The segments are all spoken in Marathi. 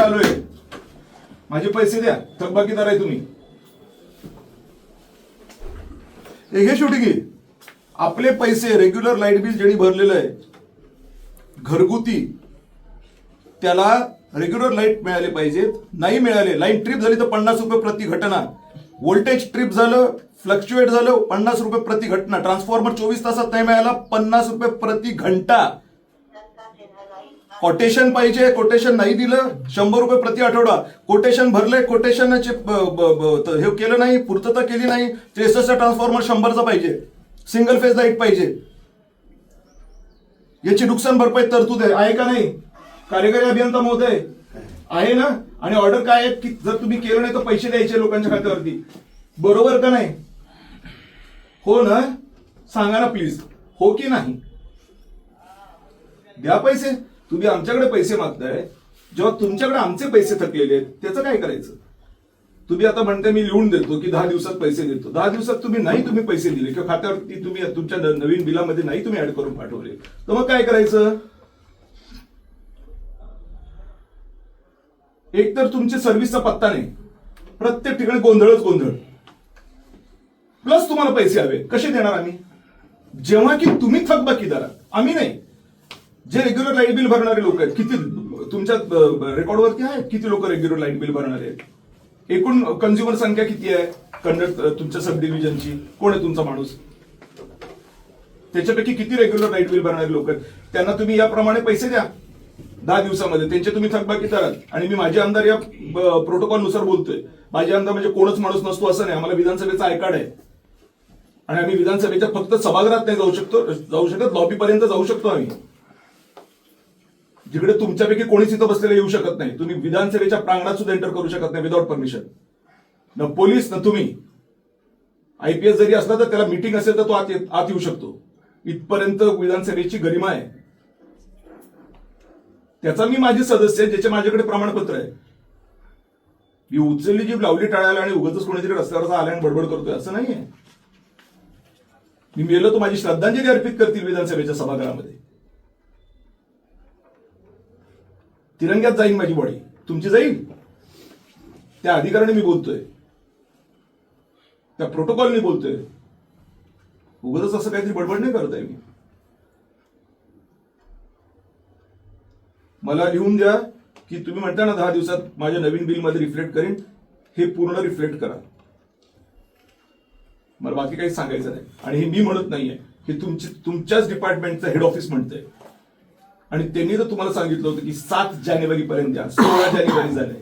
आलोय, माझे पैसे द्या, थकबाकीदार आहे तुम्ही. हे शेवटी घे आपले पैसे. रेग्युलर लाईट बिल ज्यांनी भरलेलं आहे घरगुती, त्याला रेग्युलर लाईट मिळाले पाहिजेत. नाही मिळाले, लाईन ट्रिप झाली तर 50 रुपये प्रति घटना. व्होल्टेज ट्रिप झालं, फ्लक्च्युएट झालं, 50 रुपये प्रति घटना. ट्रान्सफॉर्मर 24 तासात नाही मिळाला, 50 रुपये प्रति घंटा. कोटेशन पाहिजे, कोटेशन नाही दिलं 100 रुपये प्रति आठवडा. कोटेशन भरले, कोटेशनचे हे केलं नाही, पूर्तता केली नाही, 63 ट्रान्सफॉर्मर 100चा पाहिजे. सिंगल फेज लाईट पाहिजे. याची नुकसान भरपाई तरतूद आहे का नाही? कार्यकारी अभियंता महोदय आहे ना? आणि ऑर्डर काय आहे की जर तुम्ही केलं नाही तर पैसे द्यायचे लोकांच्या खात्यावरती. बरोबर का नाही? हो ना? सांगा ना प्लीज, हो की नाही? द्या पैसे. तुम्ही आमच्याकडे पैसे मागताय, जेव्हा तुमच्याकडे आमचे पैसे थकलेले आहेत त्याचं काय करायचं? तुम्ही आता म्हणताय मी लिहून देतो की 10 दिवसात पैसे देतो. 10 दिवसात तुम्ही पैसे दिले किंवा खात्यावरती तुम्ही तुमच्या नवीन बिलामध्ये नाही तुम्ही ऍड करून पाठवले, तर मग काय करायचं? एक तर तुमच्या सर्व्हिसचा पत्ता नाही, प्रत्येक ठिकाणी गोंधळच गोंधळ, प्लस तुम्हाला पैसे हवे. कसे देणार आम्ही? जेव्हा की तुम्ही थकबाकीदार आहात, आम्ही नाही. जे रेग्युलर लाईट बिल भरणारे लोक आहेत, किती तुमच्या रेकॉर्डवरती आहे किती लोक रेग्युलर लाईट बिल भरणारे आहेत? एकूण कन्झ्युमर संख्या किती आहे तुमच्या सब डिव्हिजनची? कोण आहे तुमचा माणूस? त्याच्यापैकी किती रेग्युलर लाईट बिल भरणारे लोक आहेत? त्यांना तुम्ही याप्रमाणे पैसे द्या 10 दिवसामध्ये. त्यांचे तुम्ही थकबाकीदार आहात. आणि मी माझे आमदार या प्रोटोकॉलनुसार बोलतोय. माझे आमदार म्हणजे कोणच माणूस नसतो असं नाही. आम्हाला विधानसभेचा आय कार्ड आहे आणि आम्ही विधानसभेच्या फक्त सभागृहात नाही जाऊ शकत, लॉबीपर्यंत जाऊ शकतो आम्ही. जिकडे तुमच्यापैकी कोणीच इथं बसलेलं येऊ शकत नाही. तुम्ही विधानसभेच्या प्रांगणात सुद्धा एंटर करू शकत नाही विदाउट परमिशन. न पोलीस न तुम्ही. IPS जरी असला तर त्याला मीटिंग असेल तर तो आत येऊ शकतो. इथपर्यंत विधानसभेची गरिमा आहे. त्याचा मी माझे सदस्य आहे, ज्याचे माझ्याकडे प्रमाणपत्र आहे. मी उचलली जी लावली टाळायला आणि उगाचच कोणीतरी रस्त्यावर आल्या आणि बडबड करतोय असं नाहीये. मी मेलो तर माझी श्रद्धांजली अर्पित करतील विधानसभेच्या सभागृहामध्ये. तिरंग्यात जाईल माझी बॉडी, तुमची जाईल. त्या अधिकाराने मी बोलतोय, त्या प्रोटोकॉलने बोलतोय. उगाच असं काहीतरी बडबड नाही करत आहे मी. मला लिहून द्या की तुम्ही म्हणता ना 10 दिवसात माझ्या नवीन बिलमध्ये रिफ्लेक्ट करेन, हे पूर्ण रिफ्लेक्ट करा. मला बाकी काही सांगायचं नाही. आणि हे मी म्हणत नाहीये, हे तुमच्याच डिपार्टमेंटचं हेड ऑफिस म्हणतंय. आणि त्यांनी तर तुम्हाला सांगितलं होतं की 7 जानेवारी पर्यंत द्या, 16 जानेवारी झाले.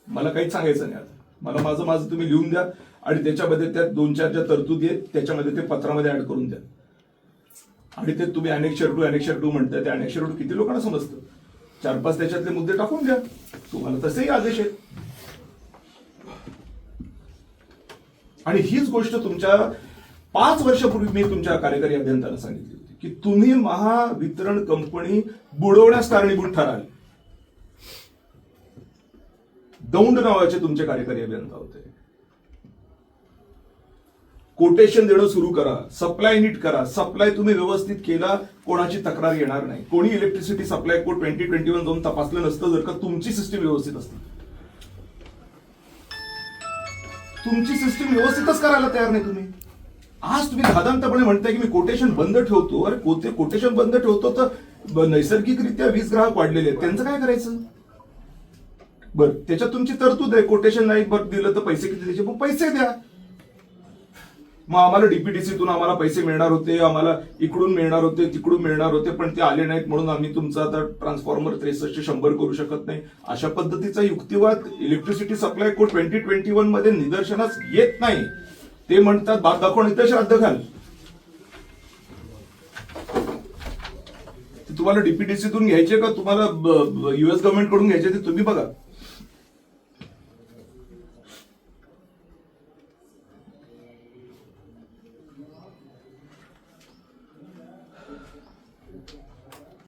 मला काहीच सांगायचं नाही. आता मला माझं तुम्ही लिहून द्या आणि त्याच्यामध्ये त्या 2-4 ज्या तरतुदी आहेत त्याच्यामध्ये ते पत्रामध्ये ऍड करून द्या. आणि ते तुम्ही अनेक्षर 2 म्हणताय, ते अनेक्षर 2 किती लोकांना समजतं? 4-5 त्याच्यातले मुद्दे टाकून द्या. तुम्हाला तसेही आदेश आहेत. आणि हीच गोष्ट तुमच्या 5 वर्षापूर्वी मी तुमच्या कार्यकारी अभियंत्याला सांगितली होती की तुम्ही महावितरण कंपनी बुडवण्यास कारणीभूत ठराल. दौंड नावाचे तुमचे कार्यकारी अभियंता होते. कोटेशन देणं सुरू करा, सप्लाय नीट करा. सप्लाय तुम्ही व्यवस्थित केला, कोणाची तक्रार येणार नाही. कोणी इलेक्ट्रिसिटी सप्लाय कोड 2021 जाऊन तपासलं नसतं जर का तुमची सिस्टीम व्यवस्थित असती. तुमची सिस्टीम व्यवस्थितच करायला तयार नाही तुम्ही. आज तुम्ही धादांतपणे म्हणताय की मी कोटेशन बंद ठेवतो. अरे कोटेशन बंद ठेवतो तर नैसर्गिकरित्या वीज ग्राहक वाढलेले आहेत, त्यांचं काय करायचं? बरं, त्याच्यात तुमची तरतूद आहे, कोटेशन नाही दिलं तर पैसे किती द्यायचे? मग पैसे द्या. मग आम्हाला डीपीडीसीतून आम्हाला पैसे मिळणार होते, आम्हाला इकडून मिळणार होते, तिकडून मिळणार होते, पण ते आले नाहीत म्हणून आम्ही तुमचा आता ट्रान्सफॉर्मर 63 100 करू शकत नाही. अशा पद्धतीचा युक्तिवाद इलेक्ट्रिसिटी सप्लाय कोड 2021 मध्ये निदर्शनास येत नाही. ते म्हणतात बाप दाखवून इथे श्राद्ध घाल. तुम्हाला डीपीडीसीतून घ्यायचे का तुम्हाला US गव्हर्नमेंट कडून घ्यायचे ते तुम्ही बघा.